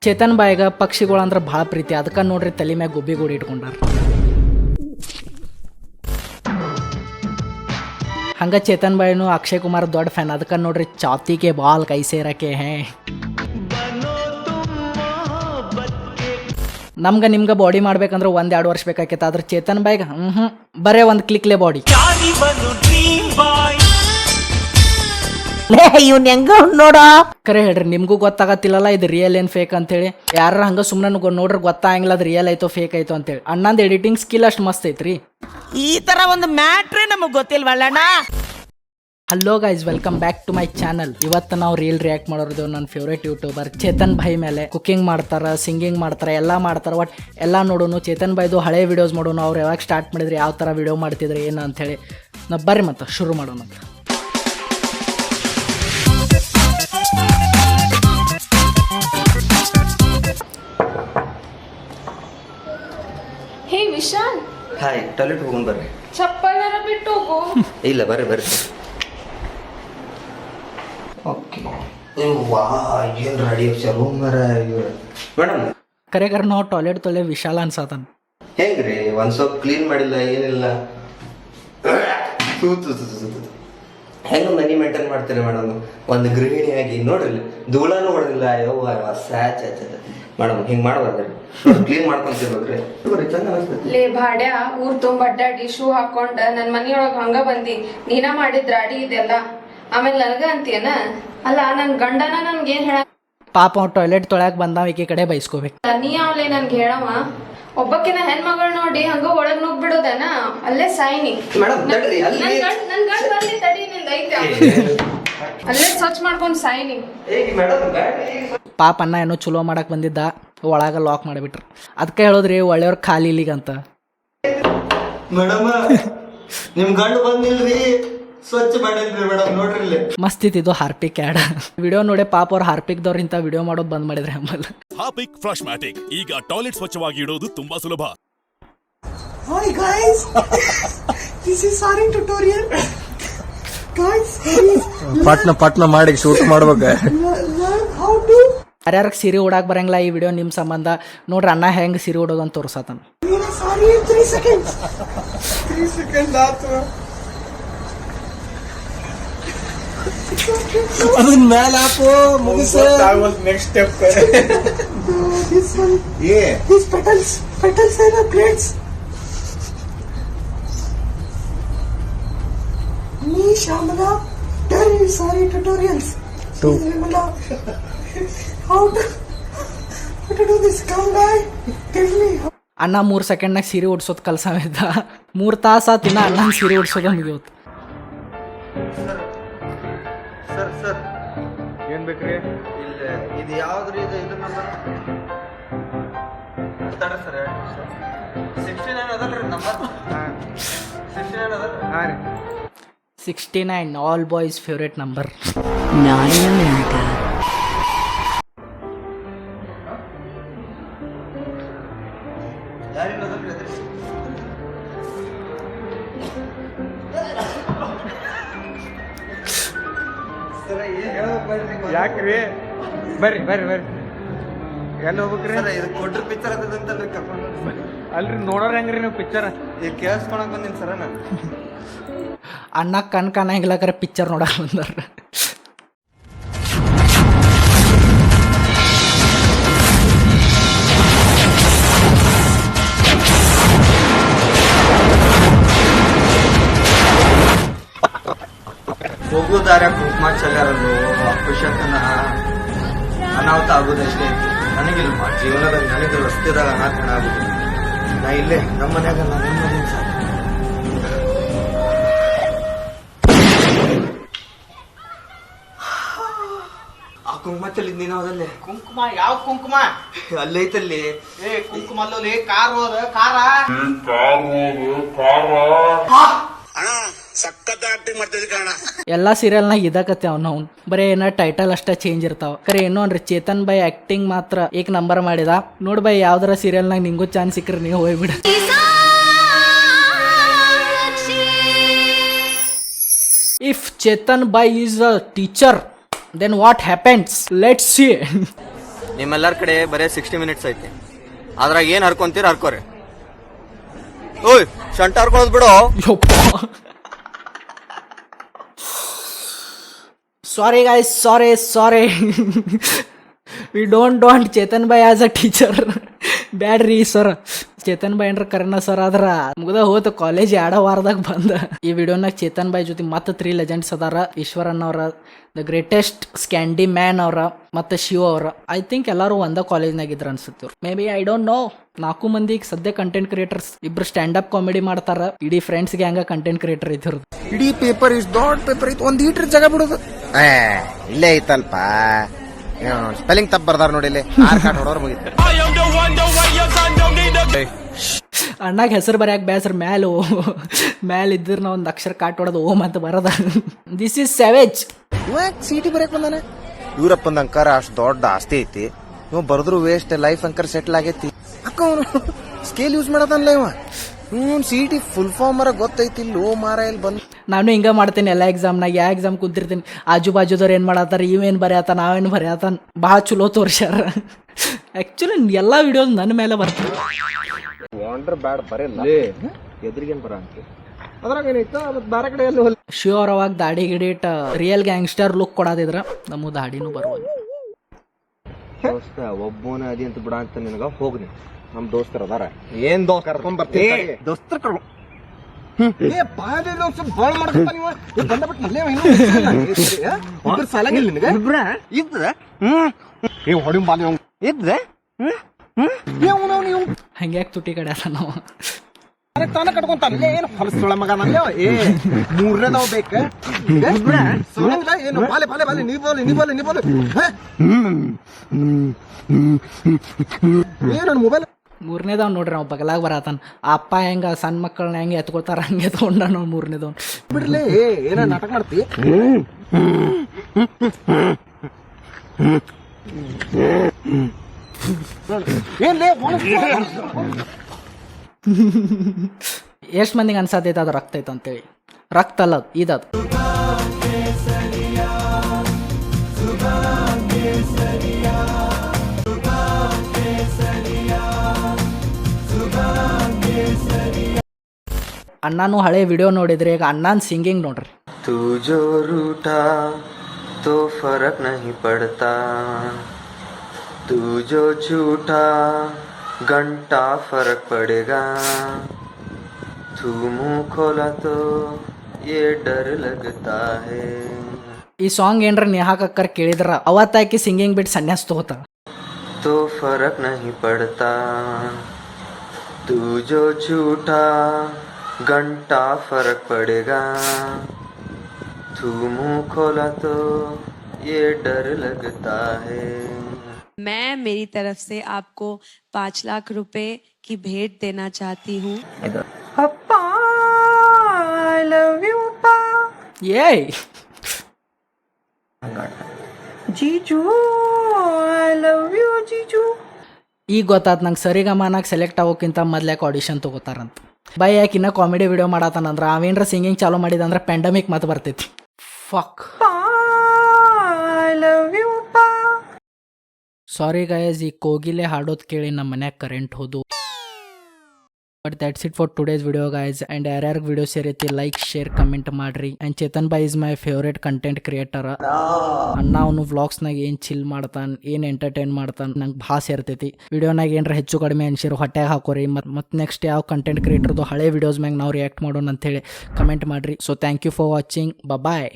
ಚೇತನ್ ಬಾಯಿಗ ಪಕ್ಷಿಗಳು ಅಂದ್ರೆ ಭಾಳ ಪ್ರೀತಿ, ಅದಕ್ಕೆ ನೋಡ್ರಿ ತಲೆ ಮ್ಯಾಗ ಗುಬ್ಬಿ ಗೂಡಿ ಇಟ್ಕೊಂಡಾರ. ಹಂಗ ಚೇತನ್ ಬಾಯಿನು ಅಕ್ಷಯ್ ಕುಮಾರ್ ದೊಡ್ಡ ಫ್ಯಾನ್, ಅದಕ್ಕೆ ನೋಡ್ರಿ ಚಾತಿಗೆ ಬಾಲ್ ಕೈ ಸೇರಕ್ಕೆ ಹೇ. ನಮ್ಗೆ ನಿಮ್ಗೆ ಬಾಡಿ ಮಾಡ್ಬೇಕಂದ್ರೆ 1-2 ವರ್ಷ ಬೇಕಾಕೈತೆ, ಆದ್ರೆ ಚೇತನ್ ಬಾಯಿಗೆ ಬರೇ ಒಂದು ಕ್ಲಿಕ್ಲೆ ಬಾಡಿ. ಇವ್ನ ಹೆಂಗ ನೋಡ ಕರೆ ಹೇಳ್ರಿ, ನಿಮ್ಗೂ ಗೊತ್ತಾಗತ್ತಿಲ್ಲಲ್ಲ ಇದು ರಿಯಲ್ ಏನ್ ಫೇಕ್ ಅಂತೇಳಿ. ಯಾರ ಹಂಗ ಸುಮ್ಮನೆ ನೋಡ್ರಿ ಗೊತ್ತಾಗಂಗಿಲ್ಲ ಅದು ರಿಯಲ್ ಐತೋ ಫೇಕ್ ಐತೋ ಅಂತೇಳಿ. ಅಣ್ಣಂದು ಎಡಿಟಿಂಗ್ ಸ್ಕಿಲ್ ಅಷ್ಟು ಮಸ್ತ್ ಐತ್ರಿ. ಈ ತರ ಒಂದು ಮ್ಯಾಟ್ರೇ ನಮಗ್ ಗೊತ್ತಿಲ್ವಲ್ಲಣ್ಣ. Hello guys, welcome back to my channel. ಇವತ್ತು ನಾವು ರೀಲ್ ರಿಯಾಕ್ಟ್ ಮಾಡೋದು ನನ್ನ ಫೇವ್ರೇಟ್ ಯೂಟ್ಯೂಬರ್ ಚೇತನ್ ಭಾಯ್ ಮೇಲೆ. ಕುಕಿಂಗ್ ಮಾಡ್ತಾರ, ಸಿಂಗಿಂಗ್ ಮಾಡ್ತಾರ, ಎಲ್ಲ ಮಾಡ್ತಾರ. ಒಟ್ ಎಲ್ಲ ನೋಡೋನು. ಚೇತನ್ ಭಾಯ್ದು ಹಳೆ ವಿಡಿಯೋಸ್ ಮಾಡೋನು. ಅವ್ರು ಯಾವಾಗ ಸ್ಟಾರ್ಟ್ ಮಾಡಿದ್ರಿ, ಯಾವ ಥರ ವಿಡಿಯೋ ಮಾಡ್ತಿದ್ರಿ ಏನು ಅಂತೇಳಿ ನಾವು ಬರ್ರಿ ಮತ್ತೆ ಶುರು ಮಾಡೋಣ. ಹೇ ವಿಶಾಲ್, ಹಾಯ್, ಟಾಯ್ಲೆಟ್ ಹೋಗೋಣ ಬರ್ರಿ. ಚಪ್ಪಲ್ನಾರ ಬಿಟ್ಟು ಹೋಗು. ಇಲ್ಲ ಬರ್ರಿ ಬರ್ರಿ. ಓಕೆ. ವಾ, ಏನು ರೆಡಿ ರೂಮ್ ಮೇಡಮ್. ಕರೆಗಾರ ನಾವು ಟಾಯ್ಲೆಟ್ ತೊಳೆ ವಿಶಾಲ ಅನ್ಸತಾನ. ಹೆಂಗ್ರಿ ಒಂದು ಸ್ವಲ್ಪ ಕ್ಲೀನ್ ಮಾಡಿಲ್ಲ ಏನಿಲ್ಲ, ಹೆಂಗೆ ಮನಿ ಮೇಂಟೈನ್ ಮಾಡ್ತೀರಿ ಮೇಡಮ್? ಒಂದು ಗೃಹಿಣಿಯಾಗಿ ನೋಡ್ರಿ, ಧೂಳನೂ ಹೊಡೆದಿಲ್ಲ. ಯವ್ವ ಸ್ಯಾಚ್ ಮೇಡಮ್, ಹಿಂಗೆ ಮಾಡ್ಬಾರ್ದ್ರಿ. ಕ್ಲೀನ್ ಮಾಡ್ಕೊಂತಿರ್ಬೇಕ್ರಿ. ಚಂದ ಅನಿಸ್ತೈತಿ. ಲೇ ಭಾಡ್ಯ, ಊರ್ ತುಂಬ ಅಡ್ಡಾಡಿ ಶೂ ಹಾಕೊಂಡ ನನ್ ಮನಿಯೊಳಗ ಹಂಗ ಬಂದಿ. ನೀನ ಮಾಡಿದ್ರ ಅಡಿ ಇದೆಲ್ಲ, ಆಮೇಲೆ ನನಗ ಅಂತೀಯನ? ಅಲ್ಲ, ನನ್ ಗಂಡನ ನನ್ಗೆ ಏನ್ ಹೇಳ? ಪಾಪ ಅವ್ನು ಟಾಯ್ಲೆಟ್ ತೊಳ್ಯಾಕ ಬಂದಾವ, ಈಕೆ ಕಡೆ ಬೈಸ್ಕೋಬೇಕು. ನೀ ಅವಲೇ ನನ್ಗೆ ಹೇಳವ? ಒಬ್ಬಕಿನ ಹೆಣ್ಮಗಳು ನೋಡಿ ಹಂಗ ಒಳಗ್ ನುಗ್ಬಿಡೋದನ? ಅಲ್ಲೇ ಸಾಯ್ನಿ. ಮೇಡಮ್ ತಡ್ರಿ, ಅಲ್ಲಿ ನನ್ ಗಂಡ ಬರ್ಲಿ ತಡಿ, ನಿಂದ ಐತೆ ಅಲ್ಲೇ ಸ್ವಚ್ಛ ಮಾಡ್ಕೊಂಡ್ ಸಾಯ್ನಿ. ಮೇಡಮ್ ಪಾಪ ಅಣ್ಣ ಏನೋ ಚಲೋ ಮಾಡಕ್ ಬಂದಿದ್ದ, ಒಳಗ ಲಾಕ್ ಮಾಡಿಬಿಟ್ರು. ಅದಕ್ಕೆ ಹೇಳೋದ್ರಿ ಒಳ್ಳೆಯವ್ರ ಖಾಲಿ ಇಲ್ಲಿಗಂತ. ಮೇಡಮ್ ನಿಮ್ ಗಂಡ ಬಂದಿಲ್ರಿ, ಸ್ವಚ್ಛ ಮಾಡಿಲ್ರಿ ಮೇಡಮ್. ನೋಡ್ರಿ ಇಲ್ಲಿ ಮಸ್ತ್ ಇತ್ತಿದ್ದು ಹಾರ್ಪಿಕ್ ಆ್ಯಡ್. ವಿಡಿಯೋ ನೋಡಿ ಪಾಪ ಅವ್ರು ಹಾರ್ಪಿಕ್ದವ್ರು ಇಂಥ ವಿಡಿಯೋ ಮಾಡೋದು ಬಂದ್ ಮಾಡಿದ್ರೆ ಆಮೇಲೆ. ಹಾರ್ಪಿಕ್ ಫ್ಲಶ್ ಮ್ಯಾಟಿಕ್ ಈಗ ಟಾಯ್ಲೆಟ್ ಸ್ವಚ್ಛವಾಗಿ ಇಡೋದು ತುಂಬಾ ಸುಲಭ. ಹಾಯ್ ಗೈಸ್, ದಿಸ್ ಇಸ್ ಸಾರಿಂಗ್ ಟ್ಯುಟೋರಿಯಲ್. ಗೈಸ್ ಪಟ್ನ ಮಾಡಿ ಶೂಟ್ ಮಾಡ್ಬೇಕ. ಹೌ ಟು ಯಾರ್ಯಾರಿಗೆ ಸೀರೆ ಉಡಾಕ್ ಬರಂಗಿಲ್ಲ, ಈ ವಿಡಿಯೋ ನಿಮ್ಮ ಸಂಬಂಧ. ನೋಡ್ರಿ ಅಣ್ಣ ಹೆಂಗ್ ಸೀರೆ ಉಡೋದು ಅಂತ ತೋರ್ಸತಾನ. ಸಾರಿ 3 seconds. 3 seconds ಆತು. ಅದನ್ನ ಮೇಲೆ ಹಾಕು, ಮುಗಿಸ. Next step This one. Yeah. These petals are the plates. Me Shamala, very sorry tutorials. Two. Shamala, how to do this? Come guy, tell me. ಅಣ್ಣ 3 ಸೆಕೆಂಡ್ನಾಗ ಸೀರೆ ಉಡ್ಸೋದು ಕಲ್ಸಾವಿದ್ದ. 3 ತಾಸು ಆತಿನ ಅಣ್ಣ ಸೀರೆ ಉಡ್ಸೋದು ಮುಗಿಯೋದು. ಸರ್ ಸರ್ ಏನ್ ಬೇಕ್ರಿ? ಇಲ್ಲ ಇದು ಯಾವ್ದ್ರಿ? ಇದು ನಂಬರ್ ತಡ್ರಿ ಸರ್, 69 ಅದಲ್ರಿ ನಂಬರ್. 69 ಅದಲ್ರಿ? ಹಾ ರೀ. 69 all boys favourite number. Not in America. ಯಾರಿಲ್ಲ ಅದಲ್ರಿ? ಅದ್ರಿ ಸರ್ ಏನು ಹೇಳ್ಬೇಕು? ಯಾಕ್ರಿ? ಬರ್ರಿ ಬರ್ರಿ ಬರ್ರಿ. ಎಲ್ಲಿ ಹೋಗ್ಬೇಕ್ರಿ? ಸರ್ ಇದು ಕೊಟ್ರ ಪಿಕ್ಚರ್ ಅದಂತಲ್ರಿ ಕರ್ಕೊಂಡು. ಅಲ್ರಿ ನೋಡೋರ್ ಹೆಂಗ್ರಿ ನೀವು ಪಿಕ್ಚರ್? ಈಗ ಕೇಳಿಸ್ಕೊಳಕ್ ಬಂದೀನಿ ಸರ ನಾನು. ಅಣ್ಣ ಕಣ್ ಕಾಣಂಗಿಲ್ಲ, ಕರೆ ಪಿಕ್ಚರ್ ನೋಡಕ್ ಬಂದಾರ. ಹೋಗೋ ದಾರ್ಯಾಗ ಕುಂಕುಮ ಚೆಲ್ಲಾರದು ಅಪಶಕನ ಅನಾಹುತ ಆಗೋದಷ್ಟೇ. ನನಗಿಲ್ಲ ಜೀವನದಾಗ, ನನಗೆ ರಸ್ತೆದಾಗ ಅನಾಥನ ಆಗುದು. ನಾ ಇಲ್ಲೇ ನಮ್ಮ ಮನ್ಯಾಗ ನನ್ನ ಮನೆ ಸಾಕು. ಆ ಕುಂಕುಮ ಚೆಲ್ಲಿದ್ ನೀನು ಅದಲ್ಲೇ? ಕುಂಕುಮ? ಯಾವ ಕುಂಕುಮ? ಅಲ್ಲೈತಲ್ಲಿ. ಕುಂಕುಮ ಅಲ್ಲೋಲಿ ಕಾರ್ ಹೋದ ಕಾರ. ಎಲ್ಲ ಸೀರಿಯಲ್ನಾಗ ಇದಕತ್ತೆ ಅವ್ನು ಬರೀ ಏನ ಟೈಟಲ್ ಅಷ್ಟೇ ಚೇಂಜ್ ಇರ್ತಾವ. ಕರೆ ಏನೋ ಅನ್ರಿ ಚೇತನ್ ಬೈ ಆಕ್ಟಿಂಗ್ ಮಾತ್ರ ಏಕ್ ನಂಬರ್ ಮಾಡಿದ. ನೋಡ್ ಬೈ ಯಾವ್ದಾರ ಸೀರಿಯಲ್ನಾಗ ನಿಂಗೂ ಚಾನ್ಸ್ ಸಿಕ್ಕ್ರೆ ನೀವು ಹೋಗ್ಬಿಡ. ಇಫ್ ಚೇತನ್ ಬೈ is a teacher, then what happens? Let's see. ನಿಮ್ಮೆಲ್ಲರ ಕಡೆ ಬರೇ 60 ಮಿನಿಟ್ಸ್ ಐತಿ. ಅದ್ರಾಗ ಏನ್ ಹರ್ಕೊಂತೀರ ಹರ್ಕೋರಿ. ಓಯ್ ಶಂಟ ಹರ್ಕೊಳ್ಳೋದು ಬಿಡು. Sorry guys, sorry we don't want Chetan boy as a teacher. ಬ್ಯಾಡ್ರಿ ಸರ್, ಚೇತನ್ ಬಾಯ್ ಏನ್ರ ಕರೆನ ಸರ್ ಆದ್ರ ಮುಗ್ದ ಹೋತ ಕಾಲೇಜ್ 2 ವಾರದಾಗ ಬಂದ. ಈ ವಿಡಿಯೋನಾಗ ಚೇತನ್ ಬಾಯ್ ಜೊತೆ ಮತ್ತೆ 3 ಲೆಜೆಂಡ್ಸ್ ಅದಾರ. ಈಶ್ವರನ್ ಅವ್ರ, ದ ಗ್ರೇಟೆಸ್ಟ್ ಸ್ಕ್ಯಾಂಡಿ ಮ್ಯಾನ್ ಅವ್ರ, ಮತ್ತೆ ಶಿವ ಅವ್ರ. ಐ ಥಿಂಕ್ ಎಲ್ಲಾರು ಒಂದ ಕಾಲೇಜ್ನಾಗ ಇದ್ರ ಅನ್ಸುತ್ತೆ. May be I don't know. 4 ಮಂದಿ ಈಗ ಸದ್ಯ ಕಂಟೆಂಟ್ ಕ್ರಿಯೇಟರ್ಸ್. ಇಬ್ರು ಸ್ಟ್ಯಾಂಡ್ ಅಪ್ ಕಾಮಿಡಿ ಮಾಡ್ತಾರ. ಇಡೀ ಫ್ರೆಂಡ್ಸ್ ಗ್ಯಾಂಗ ಕಂಟೆಂಟ್ ಕ್ರಿಯೇಟರ್ ಇದ್ರದ್ದು. ಇಡೀ ಪೇಪರ್ ಇಷ್ಟು ದೊಡ್ಡ ಪೇಪರ್ ಐತಿ, 1 ಲೀಟರ್ ಜಾಗ ಬಿಡೋದು. ಇಲ್ಲೇ ಐತಲ್ಪ, ಸ್ಪೆಲ್ಲಿಂಗ್ ತಪ್ಪ ಬರ್ದಾರ ನೋಡಿ. ಇಲ್ಲಿ ಕಾರ್ಡ್ ಹೊಡೋರ್ ಮುಗಿತು. ಅಣ್ಣಾಗ ಹೆಸರು ಬರ್ಯಾಕ ಬೇಸರ ಮ್ಯಾಲ ಇದ್ರ ನಾ ಒಂದ್ ಅಕ್ಷರ ಕಾಟ್ ಹೊಡೋದು ಓಮ್ ಅಂತ ಬರದ. This is savage. ಇವಾಗ ಸಿಟಿ ಬರಕ್ ಬಂದಾನೆ. ಯೂರಪ್ಪಂದ ಅಂಕರ್ ಅಷ್ಟು ದೊಡ್ಡ ಆಸ್ತಿ ಐತಿ, ಇವ್ ಬರ್ದ್ರು ವೇಸ್ಟ್. ಲೈಫ್ ಅಂಕರ್ ಸೆಟ್ಲ್ ಆಗೈತಿ. ಅಕ್ಕ ಅವನು ಸ್ಕೇಲ್ ಯೂಸ್ ಮಾಡದಲ್ಲ ಇವ. ಸಿಟಿ ಫುಲ್ ಫಾರ್ಮ್ ಗೊತ್ತೈತಿ. ಲೋ ಮಾರ ಇಲ್ಲಿ ಬಂದ್ ನಾನು ಹಿಂಗ ಮಾಡ್ತೇನೆ ಎಲ್ಲ ಎಕ್ಸಾಮ್ನಾಗ. ಯಾವ ಎಕ್ಸಾಮ್ ಕುಂತಿರ್ತೀನಿ, ಆಜು ಬಾಜುದವ್ರು ಏನ್ ಮಾಡತ್ತಾರ, ಇವೇನ್ ಬರೆಯತ್ತ, ನಾವೇನು ಬರೆಯತ್ತ, ಭಾಳ ಚಲೋ ತೋರ್ಸ್ಯಾರ. ಆಕ್ಚುಲಿ ಎಲ್ಲಾ ವಿಡಿಯೋಸ್ ನನ್ನ ಮೇಲೆ ಬರ್ತವೆ. ವಾಂಡರ್ ಬ್ಯಾಡ್ ಬರಲ್ಲ, ಎದ್ರಿಗೇನ್ ಬರ ಅಂತ ಅದ್ರಾಗ ಏನೈತ. ಬೇರೆ ಕಡೆ ಎಲ್ಲ ಶಿವ ಅವ್ರ ಅವಾಗ ದಾಡಿ ಗಿಡಿಟ್ ರಿಯಲ್ ಗ್ಯಾಂಗ್ಸ್ಟರ್ ಲುಕ್ ಕೊಡೋದಿದ್ರ ನಮ್ಮ ದಾಡಿನೂ ಬರುವ. ಒಬ್ಬನ ಅದಿ ಅಂತ ಬಿಡ ಅಂತ ನಿನಗ ಹೋಗ್ನಿ. ನಮ್ ದೋಸ್ತರ್ ಅದಾರ. ಏನ್ ದೋಸ್ತ ಕರ್ಕೊಂಡ್ ಬರ್ತೀವಿ. ದೋಸ್ತರ್ ಕರ್ಕೊಂಡ್ ಬಾಳ್ ಮಾಡ್ಕೊತ ನೀವು ಬಂದಬಿಟ್ಟು ಮಲ್ಲೇ ಸಾಲಂಗಿಲ್ಲ ನಿನಗ ಇದ್ರ ಹೊಡಿ ಬಾಲಿ ಇದ್ರೆ ಹಂಗ್ಯಾಕ್ ತುಟಿ ಕಡೆ ಅಲ್ಲ ನಾವು ತಾನ ಕಟ್ಕೊಂತಾನೆ. ಏನು ಹೊಲಸೊಳ ಮಗ ನಲ್ಲ. ಮೂರನೇದಾವ್ ಬೇಕ ಏನು ಬಾಲೆ ಬಾಲೆ ಬಾಲೆ ನೀ ಬೋಲೆ ಏನು ಮೊಬೈಲ್. 3ನೇದವ್ ನೋಡ್ರಿ ನಾವು ಬಗಲಾಗ ಬರತಾನ. ಆ ಅಪ್ಪ ಹೆಂಗ ಸಣ್ಣ ಮಕ್ಕಳನ್ನ ಹೆಂಗೆ ಎತ್ಕೊತಾರ ಹಂಗೆ ಎತ್ಕೊಂಡ ನಾವು 3ನೇದವ್ ಬಿಡ್ಲಿ. ಏನ ನಾಟಕ ಮಾಡ್ತಿ. ಎಷ್ಟ್ ಮಂದಿಗೆ ಅನ್ಸತೈತೆ ಅದು ರಕ್ತ ಐತೆ ಅಂತೇಳಿ. ರಕ್ತ ಅಲ್ಲ ಇದದು. ಅಣ್ಣಾನು ಹಳೆ ವಿಡಿಯೋ ನೋಡಿದ್ರಿ. ಈಗ ಅಣ್ಣನ್ ಸಿಂಗಿಂಗ್ ನೋಡ್ರಿ. तू जो रूठा तो फर्क नहीं पड़ता, तू जो झूठा घंटा फर्क पड़ेगा, तू मुंह खोला तो ये डर लगता है. ಈ ಸಾಂಗ್ ಏನ್ರ ನೇಹಾ ಕಕ್ಕರ್ ಕೇಳಿದ್ರ ಅವತ್ತಾಕಿ ಸಿಂಗಿಂಗ್ ಬಿಟ್ಟು ಸನ್ಯಾಸ ತಗೋತ. तो फर्क नहीं पड़ता, तू जो झूठा घंटा फर्क पड़ेगा, तू मुंह खोला तो ये डर लगता है. मैं मेरी तरफ से आपको 5 लाख रुपए की भेंट देना चाहती हूँ. Papa, I love you, Pa. ಏಯ್ Jiju, I love you, Jiju. ಈಗ ಗೊತ್ತಾತ್ ನಂಗೆ ಸರಿಗಮನಾಗ ಸೆಲೆಕ್ಟ್ ಆಗೋಕ್ಕಿಂತ ಮೊದ್ಲಾಕ ಆಡಿಷನ್ ತಗೋತಾರಂತ. ಬೈ ಯಾಕೆ ಇನ್ನ ಕಾಮಿಡಿ ವಿಡಿಯೋ ಮಾಡತ್ತಾನಂದ್ರ ಅವೇನ್ರ ಸಿಂಗಿಂಗ್ ಚಾಲೂ ಮಾಡಿದಂದ್ರ ಪ್ಯಾಂಡಮಿಕ್ ಮತ್ತೆ ಬರ್ತೈತಿ. Fuck. Pa, I love you, Pa. Sorry guys, ಈ ಕೋಗಿಲೆ ಹಾಡೋದ್ ಕೇಳಿ ನಮ್ಮ ಮನ್ಯಾಗ ಕರೆಂಟ್ ಹೋದು. But that's it for today's video guys. And ಯಾರ್ಯಾರಿಗೆ ವಿಡಿಯೋ ಸೇರೈತಿ ಲೈಕ್ ಶೇರ್ ಕಮೆಂಟ್ ಮಾಡ್ರಿ. And Chetan boy is my favourite content creator. ಅಣ್ಣ ಅವನು ವ್ಲಾಗ್ಸ್ನಾಗ ಏನ್ ಚಿಲ್ ಮಾಡ್ತಾನ, ಏನ್ ಎಂಟರ್ಟೈನ್ ಮಾಡ್ತಾನ, ನಂಗೆ ಭಾಳ ಸೇರ್ತೈತಿ. ವಿಡಿಯೋನಾಗ ಏನ್ರ ಹೆಚ್ಚು ಕಡಿಮೆ ಅನ್ಸಿರೋ ಹೊಟ್ಟೆಗೆ ಹಾಕೋರಿ. ಮತ್ತೆ ನೆಕ್ಸ್ಟ್ ಯಾವ ಕಂಟೆಂಟ್ ಕ್ರಿಯೇಟರ್ದು ಹಳೆ ವಿಡಿಯೋಸ್ ಮ್ಯಾಗ ನಾವು ರಿಯಾಕ್ಟ್ ಮಾಡೋಣ ಅಂತ ಹೇಳಿ ಕಮೆಂಟ್ ಮಾಡ್ರಿ. So thank you for watching. Bye.